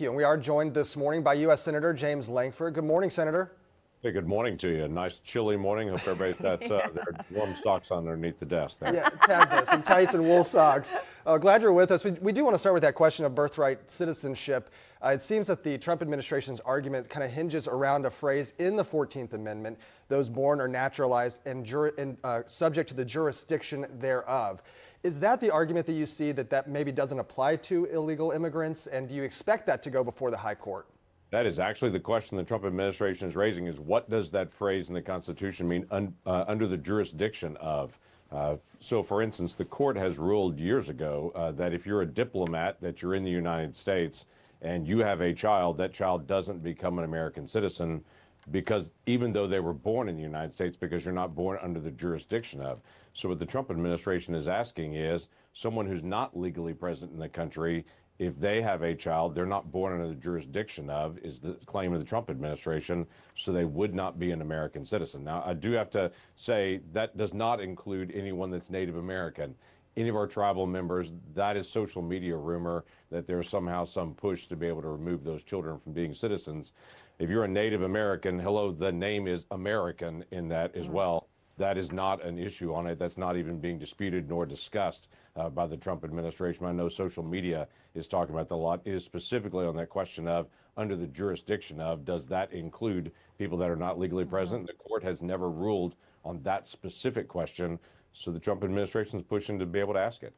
And we are joined this morning by U.S. Senator James Lankford. Good morning, Senator. Hey, good morning to you. Nice chilly morning. Hope everybody's got their warm socks on underneath the desk there. Yeah, tad bit, some tights and wool socks. Glad you're with us. We do want to start with that question of birthright citizenship. It seems that the Trump administration's argument kind of hinges around a phrase in the 14th Amendment, those born or naturalized and subject to the jurisdiction thereof. Is that the argument that you see that maybe doesn't apply to illegal immigrants? And do you expect that to go before the high court? That is actually the question the Trump administration is raising, is what does that phrase in the Constitution mean under the jurisdiction of? So, for instance, the court has ruled years ago that if you're a diplomat, that you're in the United States and you have a child, that child doesn't become an American citizen because even though they were born in the United States, because you're not born under the jurisdiction of. So what the Trump administration is asking is someone who's not legally present in the country, if they have a child, they're not born under the jurisdiction of, is the claim of the Trump administration, so they would not be an American citizen. Now, I do have to say that does not include anyone that's Native American. Any of our tribal members, that is social media rumor that there's somehow some push to be able to remove those children from being citizens. If you're a Native American, hello, the name is American in that as well. That is not an issue on it. That's not even being disputed nor discussed by the Trump administration. I know social media is talking about that a lot. It is specifically on that question of under the jurisdiction of, does that include people that are not legally present? The court has never ruled on that specific question. So the Trump administration is pushing to be able to ask it.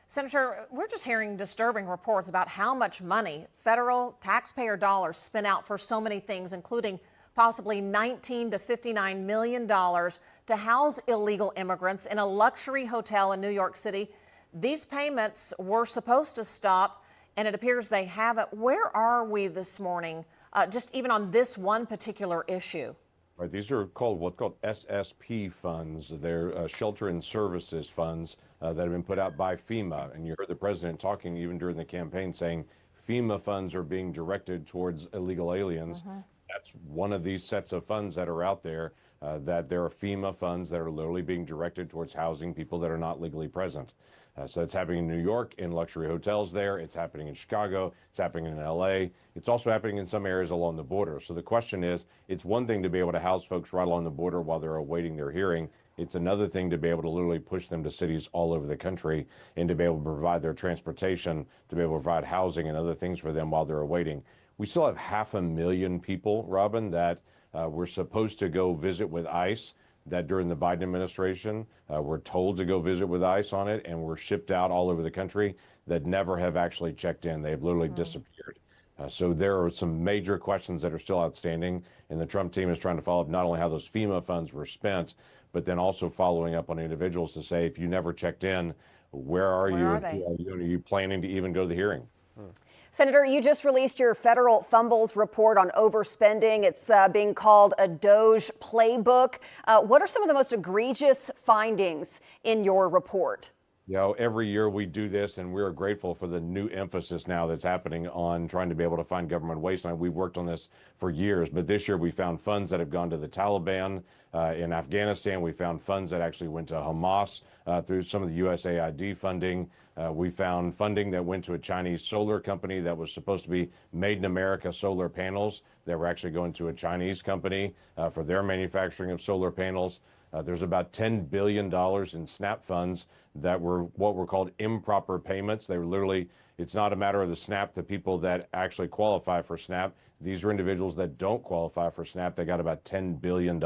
Senator, we're just hearing disturbing reports about how much money federal taxpayer dollars spent out for so many things, including possibly $19 to $59 million to house illegal immigrants in a luxury hotel in New York City. These payments were supposed to stop, and it appears they haven't. Where are we this morning, just even on this one particular issue? Right, these are what's called SSP funds. They're shelter and services funds that have been put out by FEMA. And you heard the president talking even during the campaign saying FEMA funds are being directed towards illegal aliens. That's one of these sets of funds that are out there, that there are FEMA funds that are literally being directed towards housing people that are not legally present. So it's happening in New York in luxury hotels there. It's happening in Chicago. It's happening in LA. It's also happening in some areas along the border. So the question is, it's one thing to be able to house folks right along the border while they're awaiting their hearing. It's another thing to be able to literally push them to cities all over the country and to be able to provide their transportation, to be able to provide housing and other things for them while they're awaiting. We still have 500,000 people, Robin, that were supposed to go visit with ICE, that during the Biden administration were told to go visit with ICE on it and were shipped out all over the country that never have actually checked in. They've literally disappeared. So there are some major questions that are still outstanding, and the Trump team is trying to follow up not only how those FEMA funds were spent, but then also following up on individuals to say, if you never checked in, where are you? Are you planning to even go to the hearing? Senator, you just released your Federal Fumbles report on overspending. It's being called a DOJ playbook. What are some of the most egregious findings in your report? You know, every year we do this, and we're grateful for the new emphasis now that's happening on trying to be able to find government waste. And we've worked on this for years, but this year we found funds that have gone to the Taliban in Afghanistan. We found funds that actually went to Hamas through some of the USAID funding. We found funding that went to a Chinese solar company that was supposed to be made in America solar panels that were actually going to a Chinese company for their manufacturing of solar panels. There's about $10 billion in SNAP funds that were what were called improper payments. They were literally, it's not a matter of the SNAP, the people that actually qualify for SNAP. These are individuals that don't qualify for SNAP. They got about $10 billion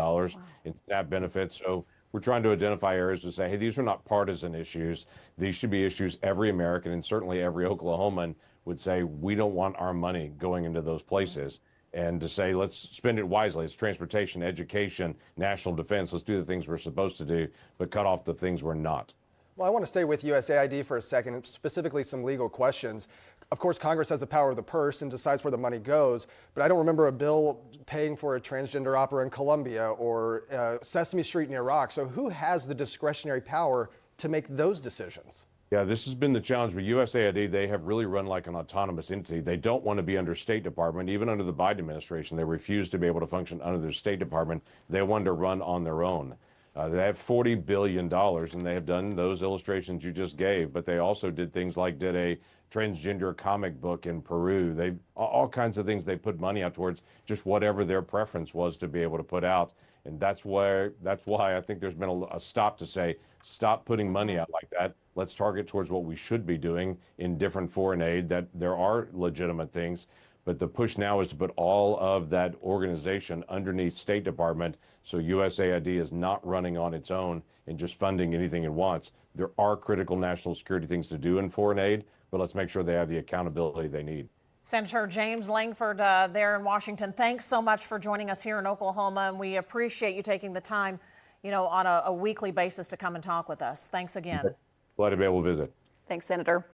in SNAP benefits. So we're trying to identify areas to say, hey, these are not partisan issues. These should be issues every American and certainly every Oklahoman would say, we don't want our money going into those places. And to say, let's spend it wisely. It's transportation, education, national defense. Let's do the things we're supposed to do, but cut off the things we're not. Well, I want to stay with USAID for a second, specifically some legal questions. Of course, Congress has the power of the purse and decides where the money goes, but I don't remember a bill paying for a transgender opera in Colombia or Sesame Street in Iraq. So who has the discretionary power to make those decisions? Yeah, this has been the challenge with USAID. They have really run like an autonomous entity. They don't want to be under State Department. Even under the Biden administration, they refuse to be able to function under their State Department. They want to run on their own. They have $40 billion, and they have done those illustrations you just gave, but they also did things like did a transgender comic book in Peru. They all kinds of things they put money out towards, just whatever their preference was to be able to put out. And that's why I think there's been a stop to say, stop putting money out like that. Let's target towards what we should be doing in different foreign aid, that there are legitimate things. But the push now is to put all of that organization underneath State Department, so USAID is not running on its own and just funding anything it wants. There are critical national security things to do in foreign aid, but let's make sure they have the accountability they need. Senator James Lankford there in Washington, thanks so much for joining us here in Oklahoma, and we appreciate you taking the time, on a weekly basis to come and talk with us. Thanks again. Glad to be able to visit. Thanks, Senator.